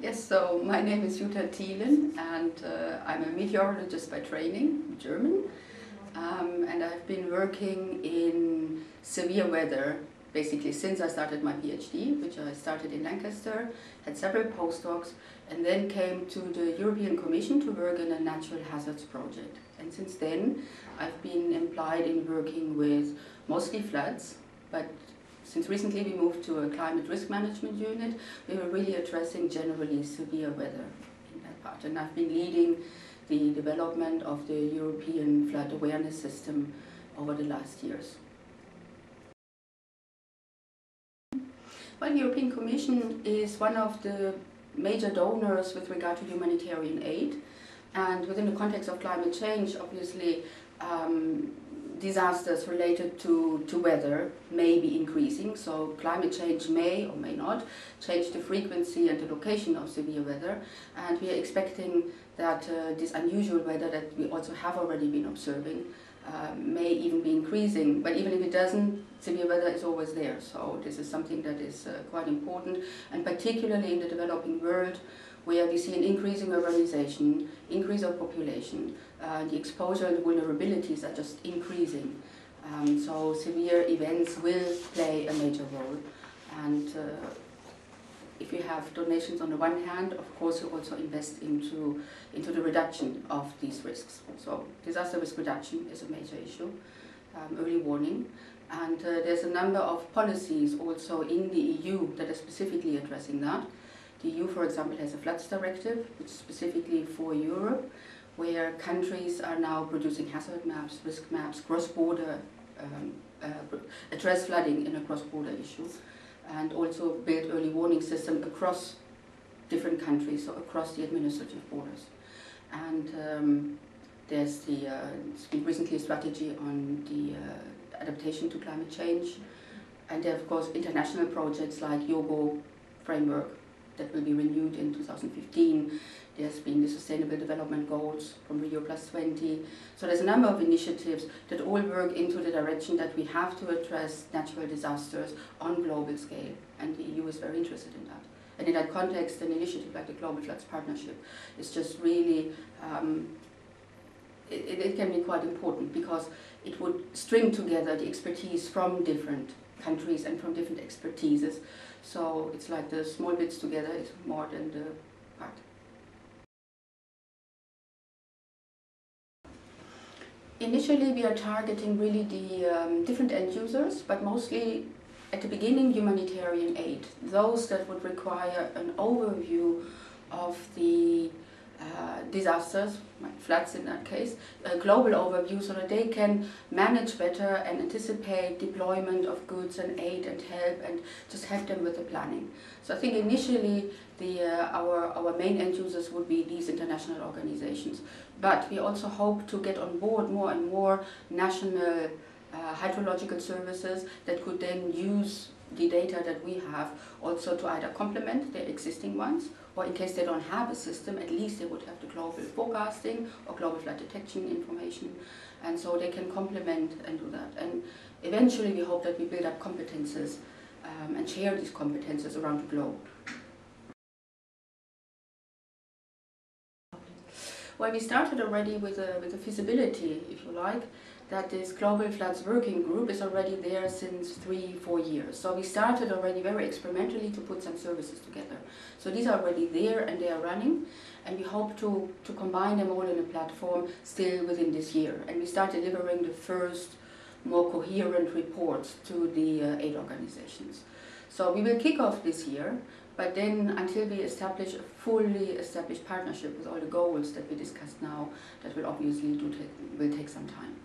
Yes, so my name is JuttaThielen and I'm a meteorologist by training, German, and I've been working in severe weather basically since I started my PhD, which I started in Lancaster, had several postdocs, and then came to the European Commission to work in a natural hazards project. And since then I've been employed in working with mostly floods, but since recently we moved to a climate risk management unit, we were really addressing generally severe weather in that part. And I've been leading the development of the European flood awareness system over the last years. Well, the European Commission is one of the major donors with regard to humanitarian aid. And within the context of climate change, obviously, disasters related to weather may be increasing, so climate change may or may not change the frequency and the location of severe weather, and we are expecting that this unusual weather that we also have already been observing may even be increasing, but even if it doesn't, severe weather is always there, so this is something that is quite important, and particularly in the developing world, where we see an increasing urbanization, increase of population, the exposure and vulnerabilities are just increasing. So severe events will play a major role. And if you have donations on the one hand, of course you also invest into the reduction of these risks. So disaster risk reduction is a major issue, early warning. And there's a number of policies also in the EU that are specifically addressing that. The EU, for example, has a floods directive, which is specifically for Europe, where countries are now producing hazard maps, risk maps, cross-border, address flooding in a cross-border issue, and also build early warning system across different countries, so across the administrative borders. And there's it's been recently a strategy on the adaptation to climate change, and there are, of course, international projects like Yogo framework, that will be renewed in 2015. There's been the Sustainable Development Goals from Rio +20. So there's a number of initiatives that all work into the direction that we have to address natural disasters on global scale. And the EU is very interested in that. And in that context, an initiative like the Global Floods Partnership is just really, it can be quite important because it would string together the expertise from different countries and from different expertises. So it's like the small bits together is more than the part. Initially we are targeting really the different end users, but mostly at the beginning humanitarian aid. Those that would require an overview of the disasters, like floods in that case, a global overview so that they can manage better and anticipate deployment of goods and aid and help and just help them with the planning. So I think initially our main end users would be these international organizations, but we also hope to get on board more and more national hydrological services that could then use the data that we have also to either complement their existing ones, or in case they don't have a system, at least they would have the global forecasting or global flood detection information, and so they can complement and do that. And eventually we hope that we build up competences and share these competences around the globe. Well, we started already with a feasibility, if you like, that this Global Floods Working Group is already there since 3-4 years. So we started already very experimentally to put some services together. So these are already there and they are running, and we hope to combine them all in a platform still within this year. And we start delivering the first more coherent reports to the aid organizations. So we will kick off this year, but then until we establish a fully established partnership with all the goals that we discussed now, that will obviously will take some time.